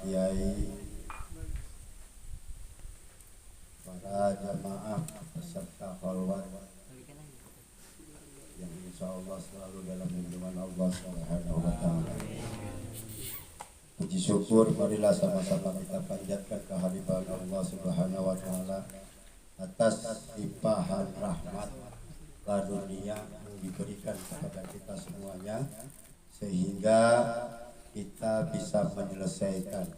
kiai, para jamaah peserta khalwat yang insya Allah selalu dalam lindungan Allah Subhanahu wa Ta'ala. Puji syukur marilah sama-sama kita panjatkan kehadiran Allah Subhanahu wa Ta'ala atas limpahan rahmat karunia yang diberikan kepada kita semuanya, sehingga kita bisa menyelesaikan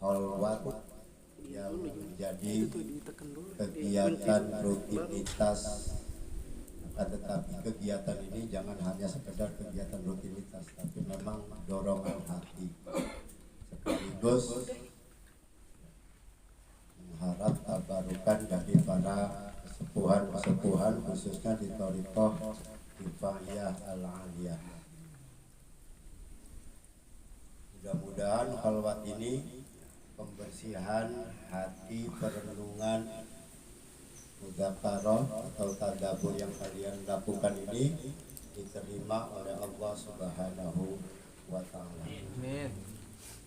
khalwat yang menjadi kegiatan rutinitas. Akan tetapi kegiatan ini jangan hanya sekedar kegiatan rutinitas, tapi memang dorongan hati, sekaligus mengharap tabarukan dari para kesepuhan khususnya di Thariqah Rifaiyah Al-Aliyah. Mudah-mudahan khalwat ini, pembersihan hati, perenungan, mudzakarah atau tadabbur yang kalian lakukan ini diterima oleh Allah Subhanahu wa Ta'ala. Amin.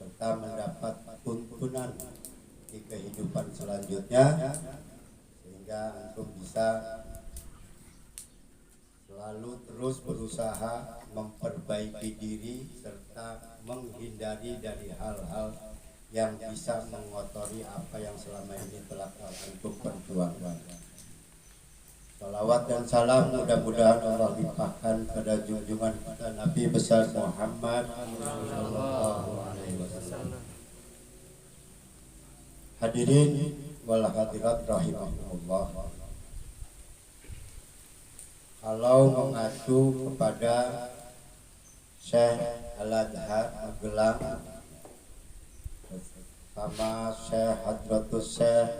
Serta mendapat tuntunan di kehidupan selanjutnya, sehingga antum bisa selalu terus berusaha memperbaiki diri serta menghindari dari hal-hal yang bisa mengotori apa yang selama ini telah antum perjuangkan. Salawat dan salam mudah-mudahan Allah limpahkan pada junjungan kita Nabi besar Muhammad sallallahu alaihi wasallam. Hadirin wal hadirat rahimahumullah. Kalau mengacu kepada Syekh Al-Adhar Magelang sama Syekh Hadratus Syekh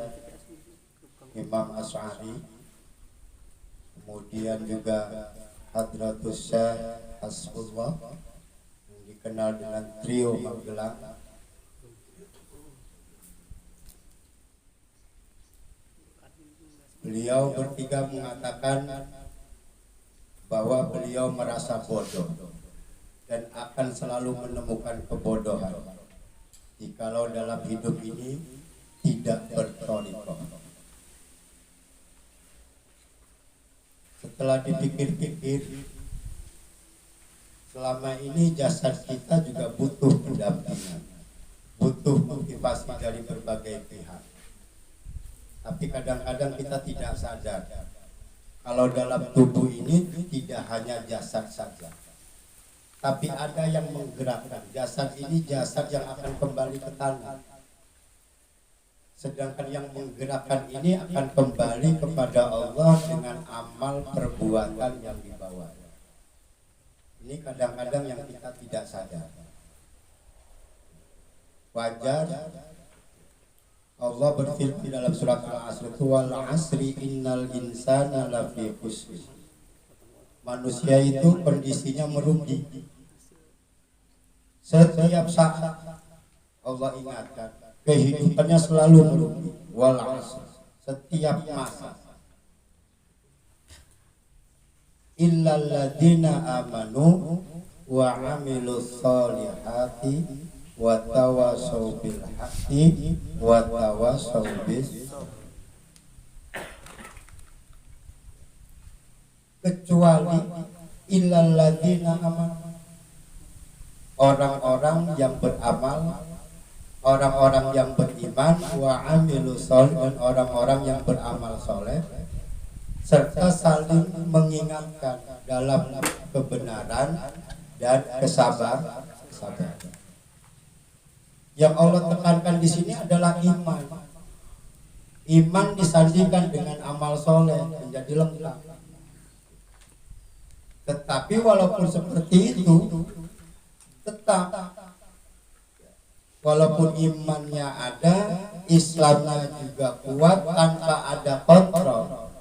Imam Asy'ari, kemudian juga Hadratus Syekh Hasbullah yang dikenal dengan trio Magelang, beliau bertiga mengatakan bahwa beliau merasa bodoh dan akan selalu menemukan kebodohan jikalau dalam hidup ini tidak berthariqah. Setelah dipikir-pikir, selama ini jasad kita juga butuh pendampingan, butuh motivasi dari berbagai pihak. Tapi kadang-kadang kita tidak sadar kalau dalam tubuh ini tidak hanya jasad saja, tapi ada yang menggerakkan. Jasad ini jasad yang akan kembali ke tanah, sedangkan yang menggerakkan ini akan kembali kepada Allah dengan amal perbuatan yang dibawa. Ini kadang-kadang yang kita tidak sadar. Wajar Allah berfirman dalam surat Al-Asr, wal asri innal insana lafi khusr. Manusia itu kondisinya merugi. Setiap saat Allah ingatkan, kehidupannya selalu merugi. Wal asr, setiap masa. Illal ladzina amanu wa amilus solihati wa tawassaw bil haqqi wa tawassaw bis. Kecuali illal ladzina amanu, orang-orang yang beramal, orang-orang yang beriman, wa amilus solih, dan orang-orang yang beramal soleh, serta saling mengingatkan dalam kebenaran dan kesabaran. Yang Allah tekankan di sini adalah iman. Iman disandingkan dengan amal soleh menjadi lengkap. Tetapi walaupun seperti itu, tetap walaupun imannya ada, Islamnya juga kuat tanpa ada kontrol,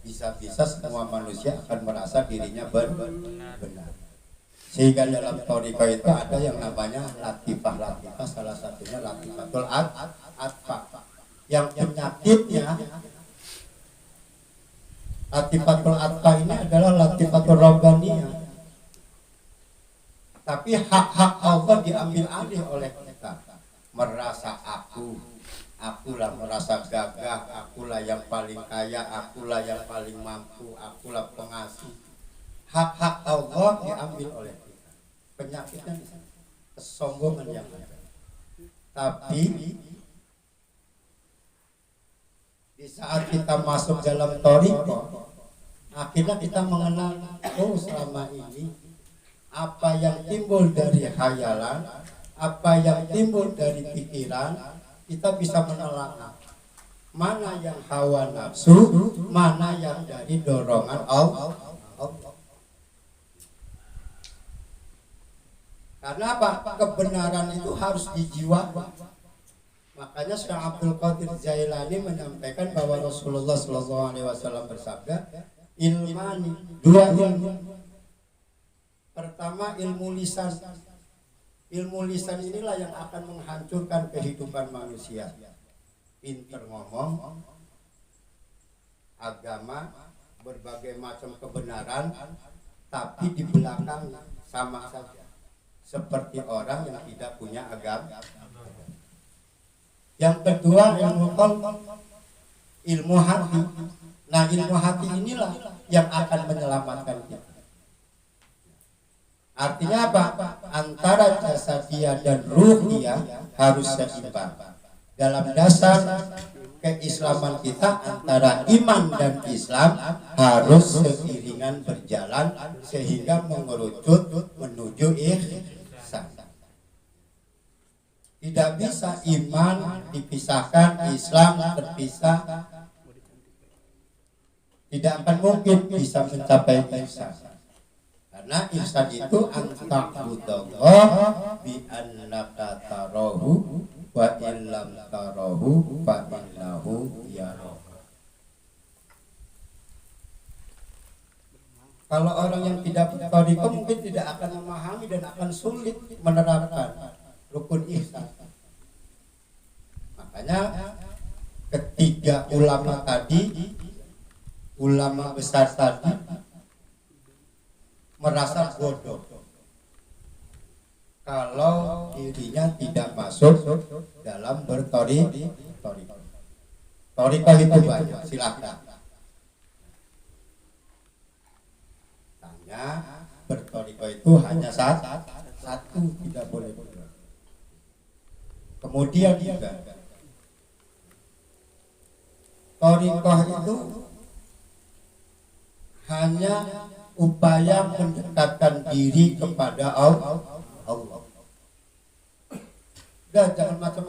bisa-bisa semua manusia akan merasa dirinya benar. Sehingga dalam thariqah itu ada yang namanya latifah, salah satunya latifatul atfa. Yang penyakitnya latifatul atfa ini adalah latifatul rabbaniyah. Tapi hak-hak Allah diambil alih oleh kita. Merasa akulah merasa gagah, akulah yang paling kaya, akulah yang paling mampu, akulah pengasih. Hak-hak Allah diambil oleh kita. Penyakitnya di sana, kesombongan yang ada. Tapi di saat kita masuk dalam thariqah, akhirnya kita mengenal, oh selama ini apa yang timbul dari khayalan, apa yang timbul dari pikiran, kita bisa menelaah mana yang hawa nafsu, mana yang dari dorongan Allah. Karena apa? Kebenaran itu harus dijiwakan. Makanya Syekh Abdul Qadir Jailani menyampaikan bahwa Rasulullah SAW bersabda, ilmani, dua ilmu. Pertama ilmu lisan. Ilmu lisan inilah yang akan menghancurkan kehidupan manusia. Pinter ngomong, agama, berbagai macam kebenaran, tapi di belakang sama saja. Seperti orang yang tidak punya agama. Yang kedua ilmu qalb, ilmu hati. Nah ilmu hati inilah yang akan menyelamatkan kita. Artinya apa? Antara jasadiah dan ruhiyah harus seimbang. Dalam dasar keislaman kita antara iman dan Islam harus seiringan berjalan sehingga mengerucut menuju ihsan. Tidak bisa iman dipisahkan, Islam terpisah. Tidak akan mungkin bisa mencapai ihsan. Karena ihsan itu anta'budallah bi annaka tarahu wa illam tarahu fa innahu yaraka. Kalau orang yang tidak berthariqah mungkin tidak akan memahami dan akan sulit menerapkan rukun ihsan. Makanya ketiga ulama tadi, ulama besar tadi merasa bodoh kalau dirinya tidak masuk dalam berthariqah. Thariqah itu banyak, silakan tanya. Berthariqah itu hanya satu, tidak boleh berdua. Kemudian juga thariqah itu hanya upaya mendekatkan diri kepada Allah. Jangan macam